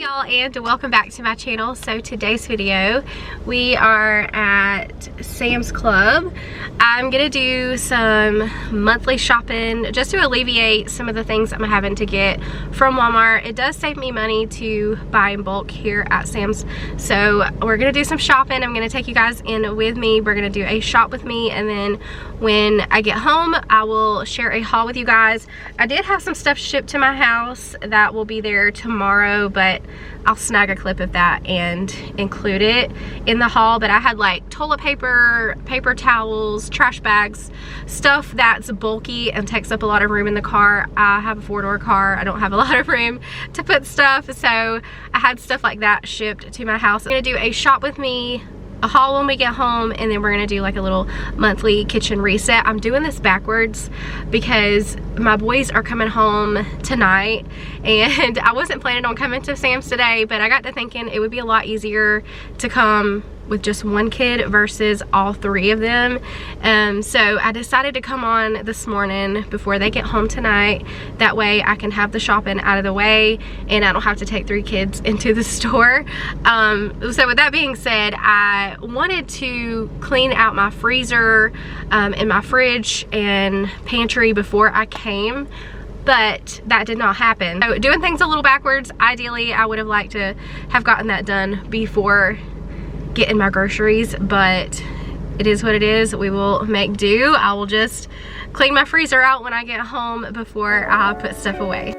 y'all, and welcome back to my channel. So today's video, we are at Sam's Club. I'm gonna do some monthly shopping just to alleviate some of the things I'm having to get from Walmart. It does save me money to buy in bulk here at Sam's. So we're gonna do some shopping. I'm gonna take you guys in with me. We're gonna do a shop with me, and then when I get home, I will share a haul with you guys. I did have some stuff shipped to my house that will be there tomorrow, but I'll snag a clip of that and include it in the haul. But I had like toilet paper, paper towels, trash bags, stuff that's bulky and takes up a lot of room in the car. I have a four-door car. I don't have a lot of room to put stuff, so I had stuff like that shipped to my house. I'm gonna do a shop with me, a haul when we get home, and then we're gonna do like a little monthly kitchen reset. I'm doing this backwards because my boys are coming home tonight, and I wasn't planning on coming to Sam's today, but I got to thinking it would be a lot easier to come with just one kid versus all three of them. So I decided to come on this morning before they get home tonight. That way I can have the shopping out of the way and I don't have to take three kids into the store. So with that being said, I wanted to clean out my freezer and my fridge and pantry before I came, but that did not happen. So doing things a little backwards, ideally I would have liked to have gotten that done before getting my groceries, but it is what it is. We will make do. I will just clean my freezer out when I get home before I put stuff away.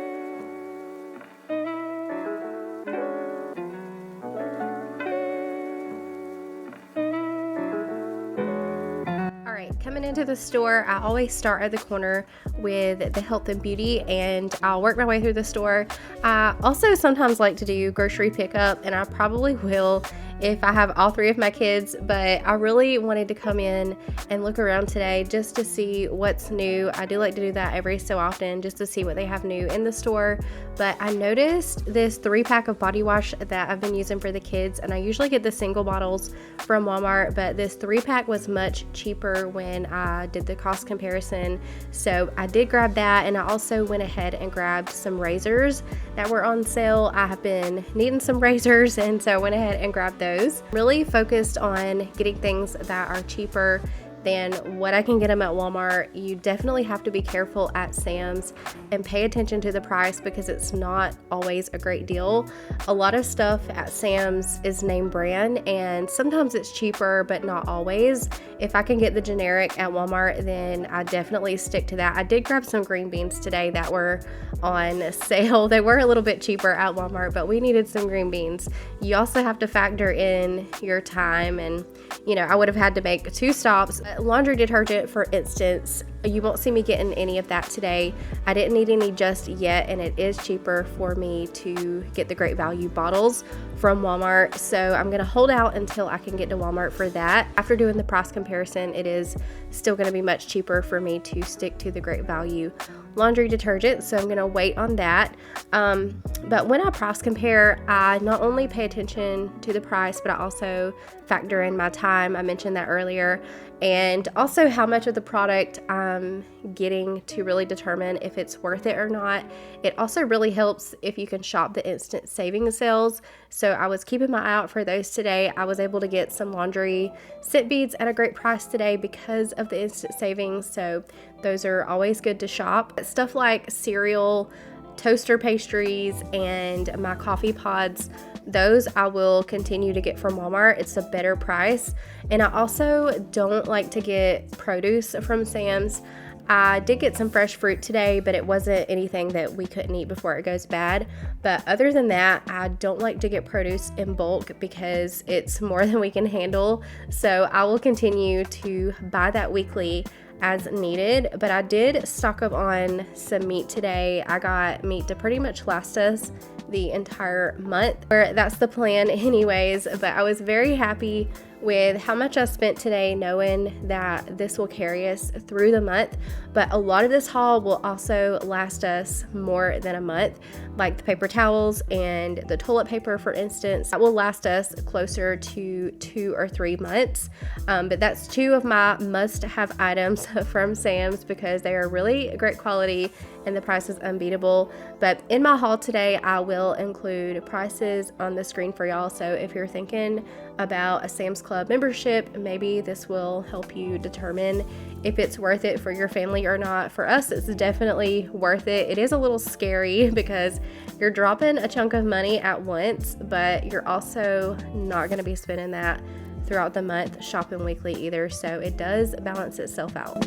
Coming into the store, I always start at the corner with the health and beauty, and I'll work my way through the store. I also sometimes like to do grocery pickup, and I probably will if I have all three of my kids, but I really wanted to come in and look around today just to see what's new. I do like to do that every so often just to see what they have new in the store. But I noticed this 3-pack of body wash that I've been using for the kids, and I usually get the single bottles from Walmart, but this 3-pack was much cheaper when I did the cost comparison. So I did grab that, and I also went ahead and grabbed some razors that were on sale. I have been needing some razors, and so I went ahead and grabbed those. Really focused on getting things that are cheaper than what I can get them at Walmart. You definitely have to be careful at Sam's and pay attention to the price because it's not always a great deal. A lot of stuff at Sam's is name brand, and sometimes it's cheaper, but not always. If I can get the generic at Walmart, then I definitely stick to that. I did grab some green beans today that were on sale. They were a little bit cheaper at Walmart, but we needed some green beans. You also have to factor in your time, and you know, I would have had to make 2 stops. Laundry detergent, for instance, you won't see me getting any of that today. I didn't need any just yet, and it is cheaper for me to get the Great Value bottles from Walmart, so I'm gonna hold out until I can get to Walmart for that. After doing the price comparison, it is still gonna be much cheaper for me to stick to the Great Value laundry detergent, so I'm gonna wait on that. But when I price compare, I not only pay attention to the price, but I also factor in my time. I mentioned that earlier, and also how much of the product I'm getting to really determine if it's worth it or not. It also really helps if you can shop the instant savings sales. So I was keeping my eye out for those today. I was able to get some laundry scent beads at a great price today because of the instant savings, so those are always good to shop. Stuff like cereal, toaster pastries, and my coffee pods, those I will continue to get from Walmart. It's a better price. And I also don't like to get produce from Sam's. I did get some fresh fruit today, but it wasn't anything that we couldn't eat before it goes bad. But other than that, I don't like to get produce in bulk because it's more than we can handle. So I will continue to buy that weekly as needed. But I did stock up on some meat today. I got meat to pretty much last us the entire month, or that's the plan anyways. But I was very happy with how much I spent today, knowing that this will carry us through the month. But a lot of this haul will also last us more than a month, like the paper towels and the toilet paper, for instance. That will last us closer to 2 or 3 months. But that's 2 of my must-have items from Sam's because they are really great quality and the price is unbeatable. But in my haul today, I will include prices on the screen for y'all. So if you're thinking about a Sam's Club membership, maybe this will help you determine if it's worth it for your family or not. For us, it's definitely worth it. It is a little scary because you're dropping a chunk of money at once, but you're also not going to be spending that throughout the month shopping weekly either. So it does balance itself out.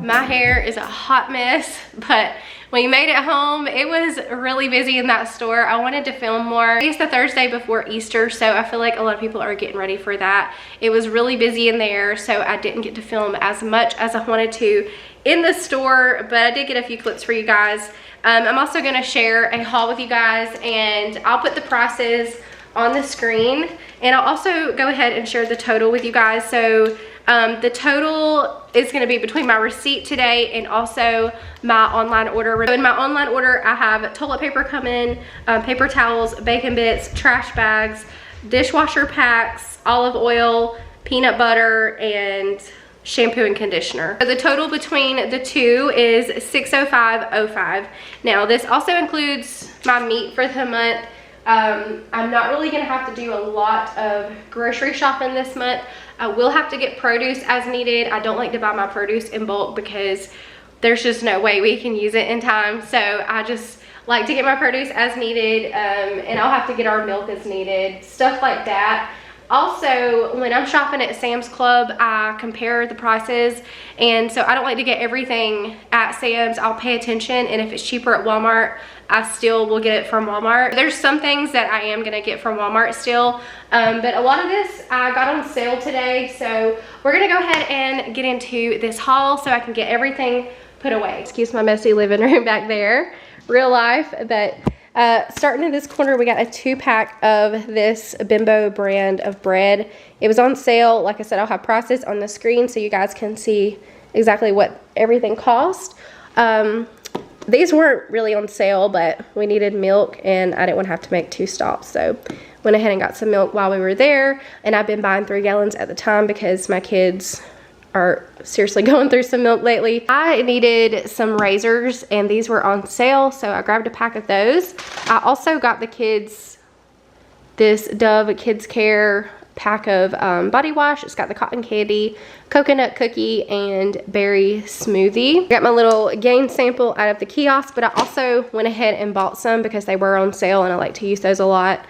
My hair is a hot mess, but when you made it home, it was really busy in that store. I wanted to film more. It's the Thursday before Easter, so I feel like a lot of people are getting ready for that. It was really busy in there, so I didn't get to film as much as I wanted to in the store, but I did get a few clips for you guys. I'm also gonna share a haul with you guys, and I'll put the prices on the screen, and I'll also go ahead and share the total with you guys. So the total is going to be between my receipt today and also my online order. So in my online order, I have toilet paper coming, paper towels, bacon bits, trash bags, dishwasher packs, olive oil, peanut butter, and shampoo and conditioner. So the total between the two is $605.05. Now this also includes my meat for the month. I'm not really going to have to do a lot of grocery shopping this month. I will have to get produce as needed. I don't like to buy my produce in bulk because there's just no way we can use it in time. So I just like to get my produce as needed, and I'll have to get our milk as needed, stuff like that. Also, when I'm shopping at Sam's Club, I compare the prices, and so I don't like to get everything at Sam's. I'll pay attention, and if it's cheaper at Walmart, I still will get it from Walmart. There's some things that I am gonna get from Walmart still, but a lot of this I got on sale today, so we're gonna go ahead and get into this haul so I can get everything put away. Excuse my messy living room back there, real life, but starting in this corner, we got a 2-pack of this Bimbo brand of bread. It was on sale. Like I said, I'll have prices on the screen so you guys can see exactly what everything cost. These weren't really on sale, but we needed milk and I didn't want to have to make 2 stops. So went ahead and got some milk while we were there. And I've been buying 3 gallons at the time because my kids are seriously going through some milk lately. I needed some razors and these were on sale, so I grabbed a pack of those. I also got the kids this Dove Kids Care pack of body wash. It's got the cotton candy, coconut cookie, and berry smoothie. I got my little Gain sample out of the kiosk, but I also went ahead and bought some because they were on sale and I like to use those a lot.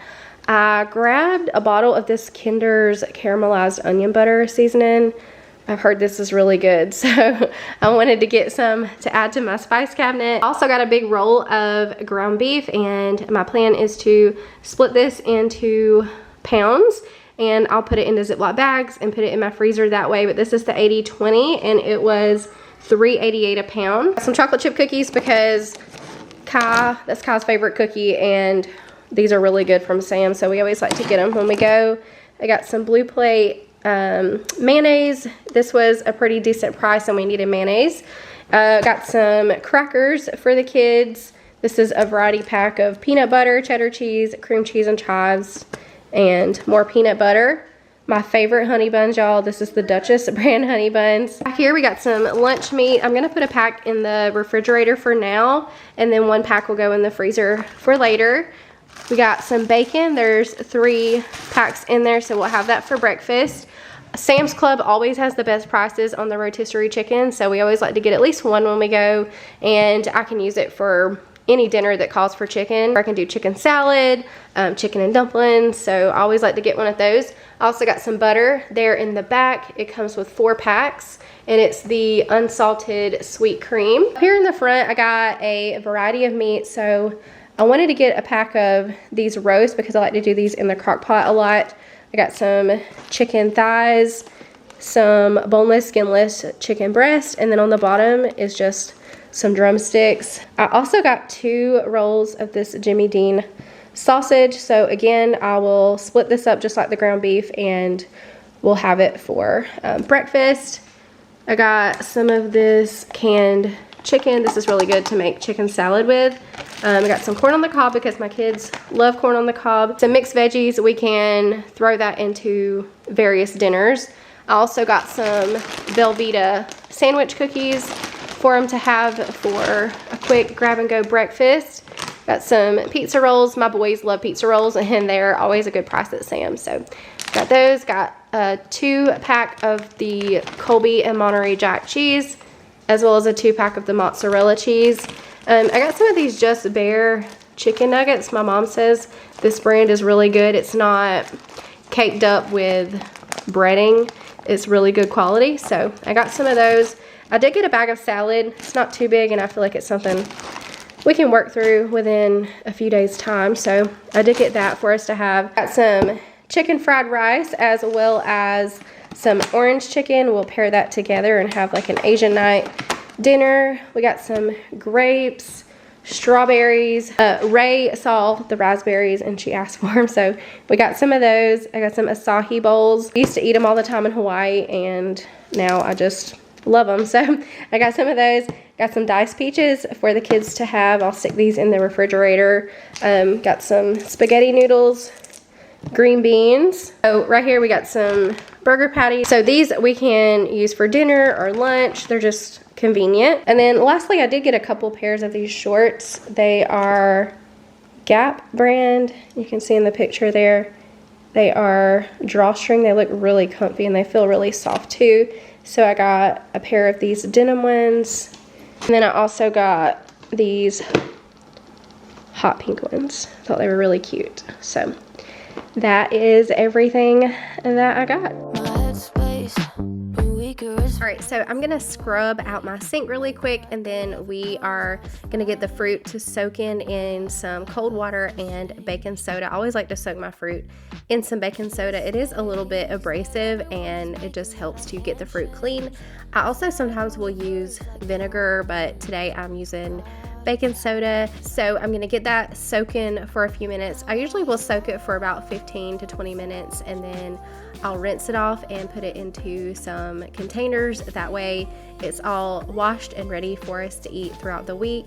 I grabbed a bottle of this Kinder's caramelized onion butter seasoning. I've heard this is really good, so I wanted to get some to add to my spice cabinet. I also got a big roll of ground beef, and my plan is to split this into pounds, and I'll put it into Ziploc bags and put it in my freezer that way. But this is the 80/20, and it was $3.88 a pound. Some chocolate chip cookies because that's Kai's favorite cookie, and these are really good from Sam, so we always like to get them when we go. I got some Blue Plate mayonnaise. This was a pretty decent price and we needed mayonnaise. Got some crackers for the kids. This is a variety pack of peanut butter, cheddar cheese, cream cheese and chives, and more peanut butter. My favorite honey buns, y'all. This is the Duchess brand honey buns. Back here we got some lunch meat. I'm gonna put a pack in the refrigerator for now, and then 1 pack will go in the freezer for later. We got some bacon. There's 3 packs in there, so we'll have that for breakfast. Sam's Club always has the best prices on the rotisserie chicken, so we always like to get at least 1 when we go, and I can use it for any dinner that calls for chicken. I can do chicken salad, chicken and dumplings, so I always like to get one of those. I also got some butter there in the back. It comes with 4 packs, and it's the unsalted sweet cream. Here in the front, I got a variety of meat, so I wanted to get a pack of these roasts because I like to do these in the crock pot a lot. I got some chicken thighs, some boneless, skinless chicken breast, and then on the bottom is just some drumsticks. I also got 2 rolls of this Jimmy Dean sausage. So again, I will split this up just like the ground beef and we'll have it for breakfast. I got some of this canned chicken. This is really good to make chicken salad with. I got some corn on the cob because my kids love corn on the cob. Some mixed veggies. We can throw that into various dinners. I also got some Velveeta sandwich cookies for them to have for a quick grab and go breakfast. Got some pizza rolls. My boys love pizza rolls and they're always a good price at Sam's. So got those. Got a 2-pack of the Colby and Monterey Jack cheese, as well as a 2-pack of the mozzarella cheese. I got some of these Just Bare chicken nuggets. My mom says this brand is really good. It's not caked up with breading. It's really good quality. So I got some of those. I did get a bag of salad. It's not too big and I feel like it's something we can work through within a few days time. So I did get that for us to have. Got some chicken fried rice as well as some orange chicken. We'll pair that together and have like an Asian night dinner. We got some grapes, strawberries. Ray saw the raspberries and she asked for them, so we got some of those. I got some acai bowls. I used to eat them all the time in Hawaii and now I just love them. So I got some of those. Got some diced peaches for the kids to have. I'll stick these in the refrigerator. Got some spaghetti noodles, green beans. So right here we got some burger patties. So these we can use for dinner or lunch. They're just convenient. And then lastly, I did get a couple pairs of these shorts. They are Gap brand. You can see in the picture there. They are drawstring. They look really comfy and they feel really soft too. So I got a pair of these denim ones. And then I also got these hot pink ones. Thought they were really cute. So that is everything that I got. Alright, so I'm going to scrub out my sink really quick and then we are going to get the fruit to soak in some cold water and baking soda. I always like to soak my fruit in some baking soda. It is a little bit abrasive and it just helps to get the fruit clean. I also sometimes will use vinegar, but today I'm using baking soda. So I'm going to get that soaking for a few minutes. I usually will soak it for about 15 to 20 minutes and then I'll rinse it off and put it into some containers. That way it's all washed and ready for us to eat throughout the week.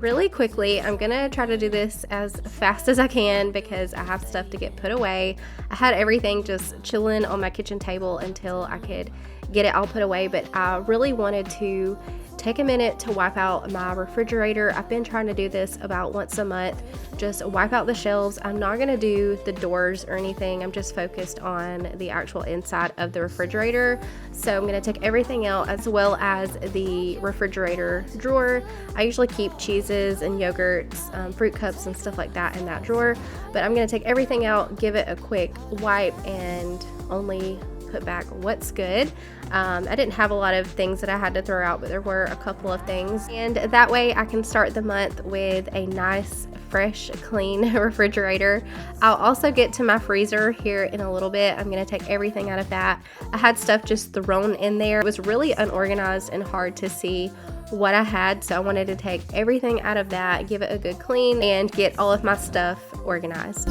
Really quickly, I'm gonna try to do this as fast as I can because I have stuff to get put away. I had everything just chilling on my kitchen table until I could get it all put away, but I really wanted to take a minute to wipe out my refrigerator. I've been trying to do this about once a month, just wipe out the shelves. I'm not gonna do the doors or anything. I'm just focused on the actual inside of the refrigerator. So I'm gonna take everything out as well as the refrigerator drawer. I usually keep cheeses and yogurts, fruit cups and stuff like that in that drawer, but I'm gonna take everything out, give it a quick wipe and only put back what's good. I didn't have a lot of things that I had to throw out, but there were a couple of things, and that way I can start the month with a nice fresh clean refrigerator. I'll also get to my freezer here in a little bit. I'm gonna take everything out of that. I had stuff just thrown in there. It was really unorganized and hard to see what I had, so I wanted to take everything out of that, give it a good clean, and get all of my stuff organized.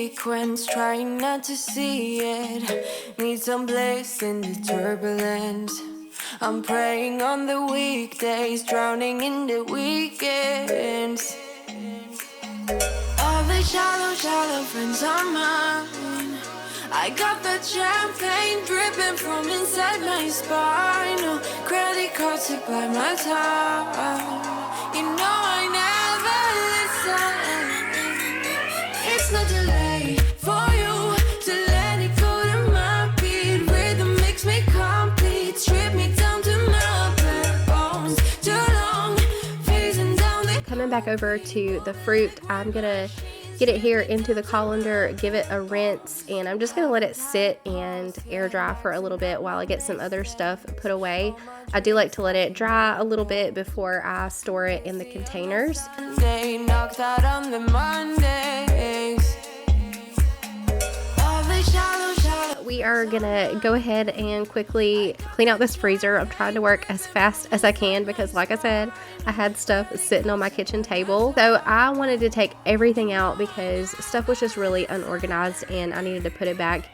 sequence, trying not to see it. Need some bliss in the turbulence. I'm praying on the weekdays, drowning in the weekends. All the shallow, shallow friends are mine. I got that champagne dripping from inside my spine. No credit cards to buy my time. You know I never listen. It's not too late for you to let it go to my beat. Rhythm makes me complete. Strip me down to my bare bones. Too long, phasing down the... Coming back over to the fruit, I'm gonna get it here into the colander, give it a rinse, and I'm just gonna let it sit and air dry for a little bit while I get some other stuff put away. I do like to let it dry a little bit before I store it in the containers. They knocked out on the Mondays. All the shallow, shallow. We are gonna go ahead and quickly clean out this freezer. I'm trying to work as fast as I can because, like I said, I had stuff sitting on my kitchen table. So I wanted to take everything out because stuff was just really unorganized and I needed to put it back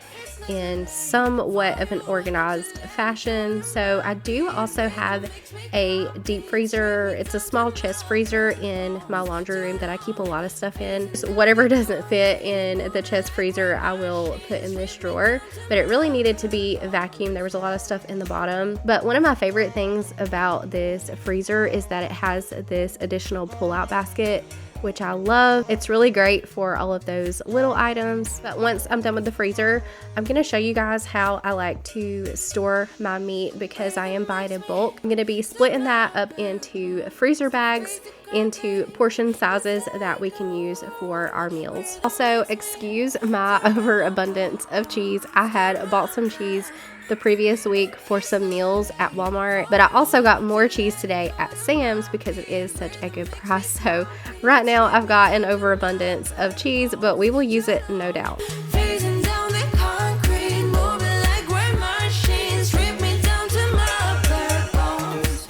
in somewhat of an organized fashion. So I do also have a deep freezer. It's a small chest freezer in my laundry room that I keep a lot of stuff in. So whatever doesn't fit in the chest freezer, I will put in this drawer. But it really needed to be vacuumed. There was a lot of stuff in the bottom. But one of my favorite things about this freezer is that it has this additional pull-out basket, which I love. It's really great for all of those little items. But once I'm done with the freezer, I'm gonna show you guys how I like to store my meat because I am buying in bulk. I'm gonna be splitting that up into freezer bags, into portion sizes that we can use for our meals. Also, excuse my overabundance of cheese. I had bought some cheese the previous week for some meals at Walmart, but I also got more cheese today at Sam's because it is such a good price. So right now I've got an overabundance of cheese, but we will use it no doubt. Phasing down the concrete, moving like we're machines. Strip me down to my bare bones.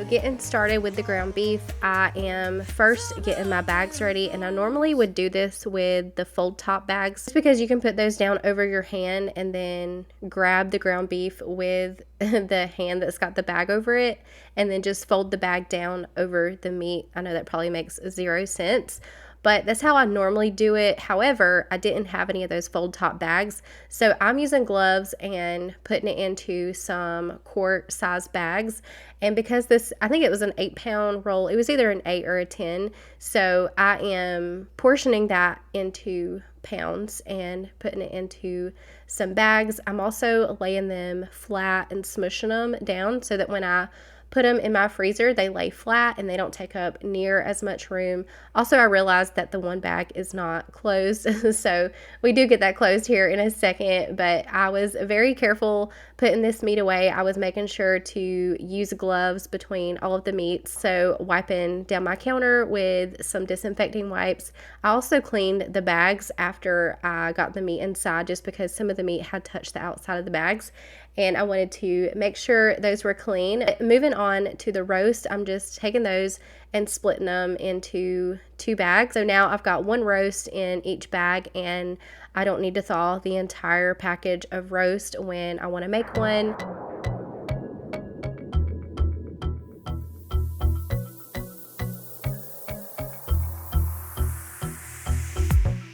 Getting started with the ground beef, I am first getting my bags ready, and I normally would do this with the fold top bags just because you can put those down over your hand and then grab the ground beef with the hand that's got the bag over it and then just fold the bag down over the meat. I know that probably makes 0 sense, but that's how I normally do it. However, I didn't have any of those fold top bags, so I'm using gloves and putting it into some quart size bags. And because this, I think it was an 8-pound roll, it was either an 8 or a 10, so I am portioning that into pounds and putting it into some bags. I'm also laying them flat and smushing them down so that when I put them in my freezer, they lay flat and they don't take up near as much room. Also, I realized that the one bag is not closed, so we do get that closed here in a second, but I was very careful putting this meat away. I was making sure to use gloves between all of the meats, so wiping down my counter with some disinfecting wipes. I also cleaned the bags after I got the meat inside just because some of the meat had touched the outside of the bags, and I wanted to make sure those were clean. Moving on to the roast, I'm just taking those and splitting them into 2 bags. So now I've got 1 roast in each bag, and I don't need to thaw the entire package of roast when I want to make one.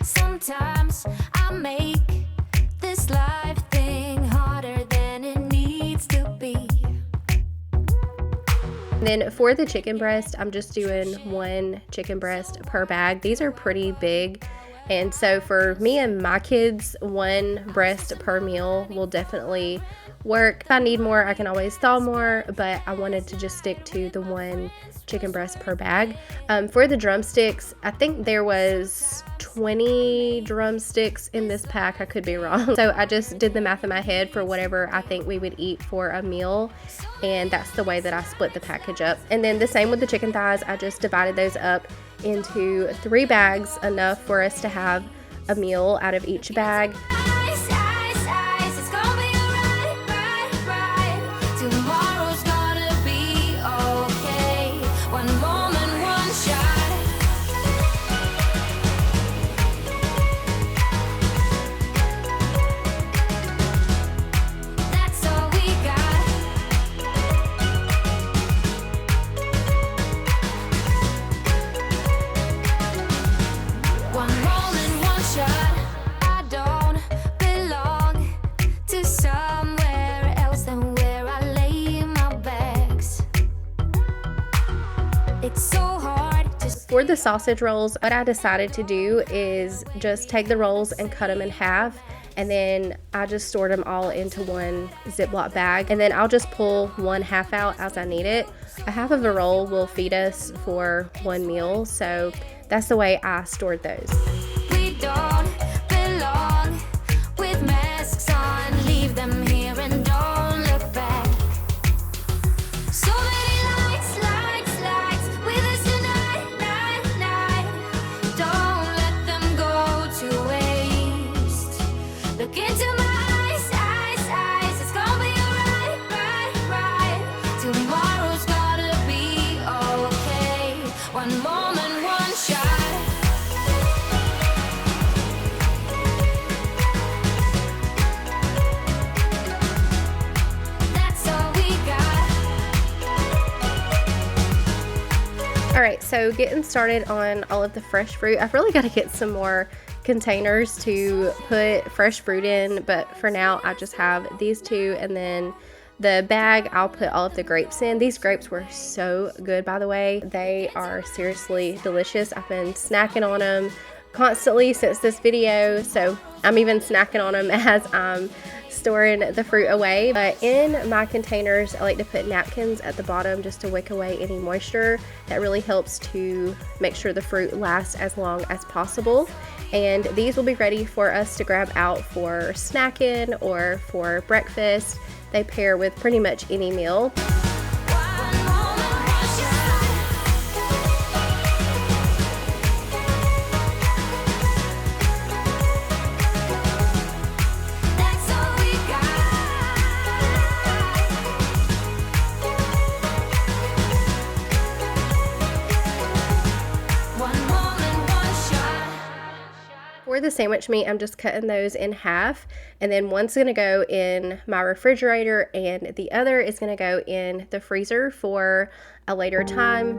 Sometimes I make this life thing harder than it needs to be. And then for the chicken breast, I'm just doing 1 chicken breast per bag. These are pretty big, and so for me and my kids, 1 breast per meal will definitely work. If I need more, I can always thaw more, but I wanted to just stick to the 1 chicken breast per bag. For the drumsticks, I think there was 20 drumsticks in this pack. I could be wrong. So I just did the math in my head for whatever I think we would eat for a meal, and that's the way that I split the package up. And then the same with the chicken thighs. I just divided those up into 3 bags, enough for us to have a meal out of each bag. Ice, ice, ice, it's gonna be alright, right? For the sausage rolls, what I decided to do is just take the rolls and cut them in half, and then I just stored them all into one Ziploc bag, and then I'll just pull one half out as I need it. A half of a roll will feed us for one meal, so that's the way I stored those. We don't belong with masks on. Leave them here and don't look back. So many lights, lights, lights with us tonight, night, night. Don't let them go to waste. Look into my eyes, eyes, eyes. It's gonna be alright, right, right. Tomorrow's gotta be okay. One moment, one shot. Alright, so getting started on all of the fresh fruit. I've really got to get some more containers to put fresh fruit in, but for now I just have these two, and then the bag I'll put all of the grapes in. These grapes were so good, by the way. They are seriously delicious. I've been snacking on them constantly since this video, so I'm even snacking on them as I'm storing the fruit away. But in my containers, I like to put napkins at the bottom just to wick away any moisture. That really helps to make sure the fruit lasts as long as possible. And these will be ready for us to grab out for snacking or for breakfast. They pair with pretty much any meal. For the sandwich meat, I'm just cutting those in half, and then one's going to go in my refrigerator and the other is going to go in the freezer for a later time.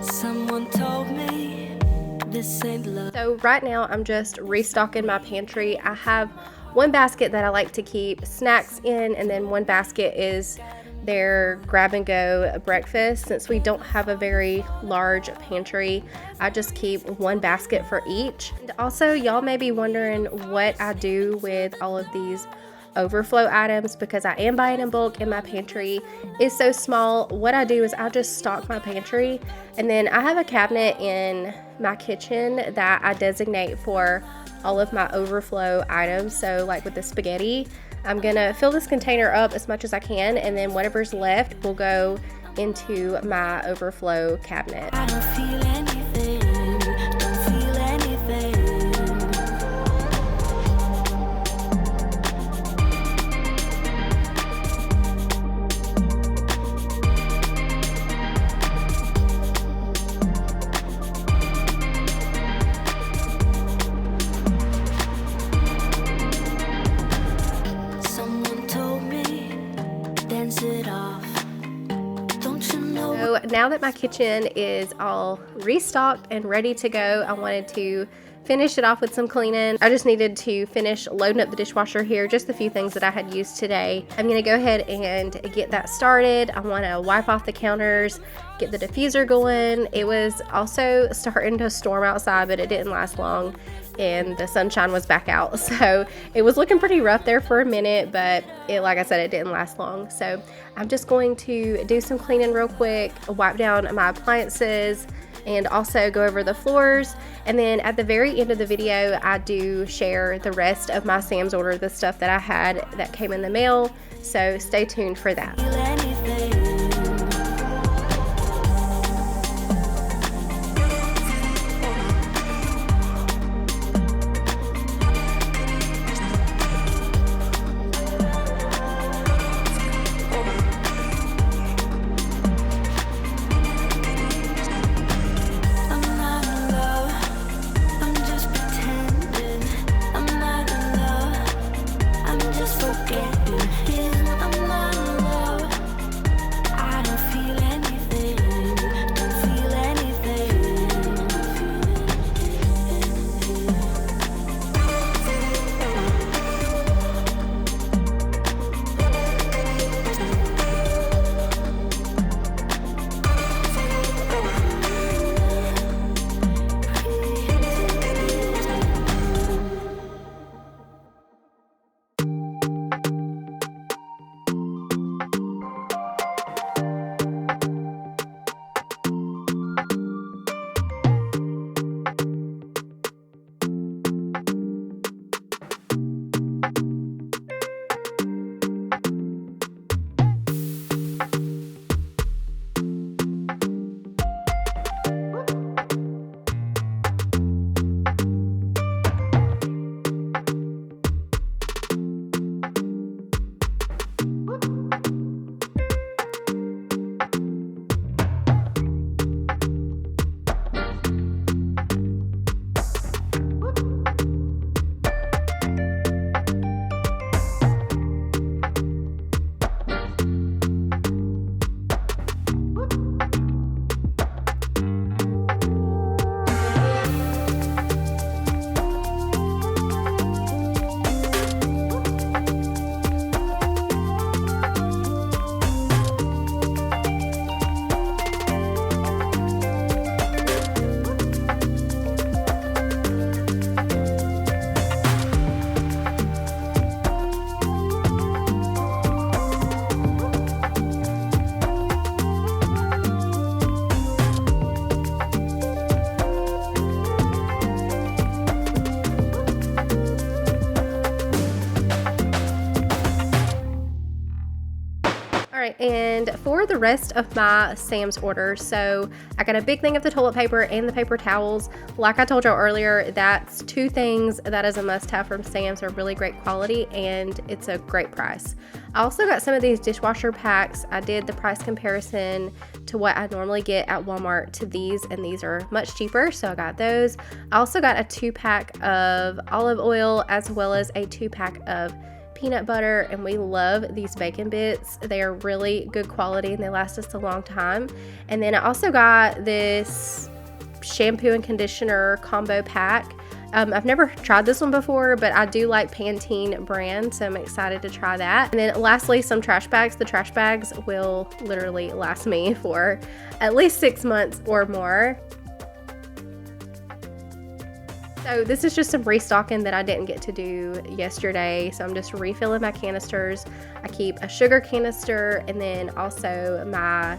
Someone told me this ain't love. So right now I'm just restocking my pantry. I have one basket that I like to keep snacks in, and then one basket is their grab and go breakfast. Since we don't have a very large pantry, I just keep one basket for each. And also, y'all may be wondering what I do with all of these overflow items, because I am buying in bulk and my pantry is so small. What I do is I just stock my pantry, and then I have a cabinet in my kitchen that I designate for all of my overflow items. So like with the spaghetti, I'm gonna fill this container up as much as I can, and then whatever's left will go into my overflow cabinet. I don't feel anything, don't feel anything. Someone told me, dance it off. Don't you know? So now that my kitchen is all restocked and ready to go, I wanted to finish it off with some cleaning. I just needed to finish loading up the dishwasher here, just a few things that I had used today. I'm gonna go ahead and get that started. I wanna wipe off the counters, get the diffuser going. It was also starting to storm outside, but it didn't last long, and the sunshine was back out. So it was looking pretty rough there for a minute, but like I said, it didn't last long. So I'm just going to do some cleaning real quick, wipe down my appliances, and also go over the floors. And then at the very end of the video, I do share the rest of my Sam's order, the stuff that I had that came in the mail. So stay tuned for that. Feel anything. I'm not in love, I'm just pretending. I'm not in love, I'm just forgetting. I'm not in love, for the rest of my Sam's order, so I got a big thing of the toilet paper and the paper towels. Like I told y'all earlier, that's two things that is a must-have from Sam's. Are really great quality and it's a great price. I also got some of these dishwasher packs. I did the price comparison to what I normally get at Walmart to these, and these are much cheaper, so I got those. I also got a 2-pack of olive oil as well as a 2-pack of peanut butter, and we love these bacon bits. They are really good quality and they last us a long time. And then I also got this shampoo and conditioner combo pack. I've never tried this one before, but I do like Pantene brand, so I'm excited to try that. And then lastly, some trash bags. The trash bags will literally last me for at least 6 months or more. So this is just some restocking that I didn't get to do yesterday. So I'm just refilling my canisters. I keep a sugar canister and then also my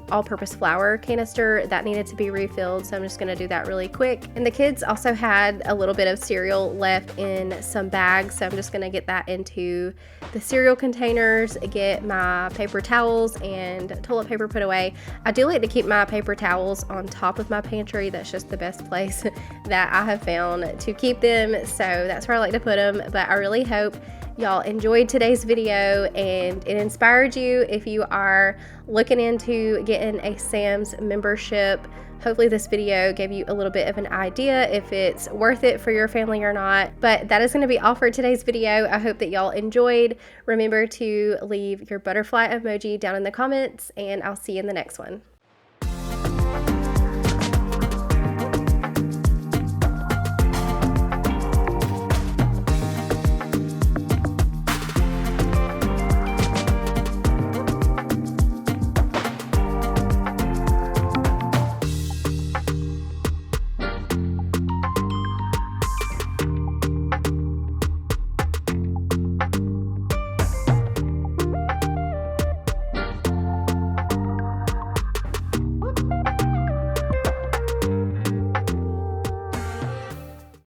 all-purpose flour canister that needed to be refilled, so I'm just going to do that really quick. And the kids also had a little bit of cereal left in some bags, so I'm just going to get that into the cereal containers, get my paper towels and toilet paper put away. I do like to keep my paper towels on top of my pantry. That's just the best place that I have found to keep them, so that's where I like to put them. But I really hope y'all enjoyed today's video and it inspired you if you are looking into getting a Sam's membership. Hopefully this video gave you a little bit of an idea if it's worth it for your family or not. But that is going to be all for today's video. I hope that y'all enjoyed. Remember to leave your butterfly emoji down in the comments, and I'll see you in the next one.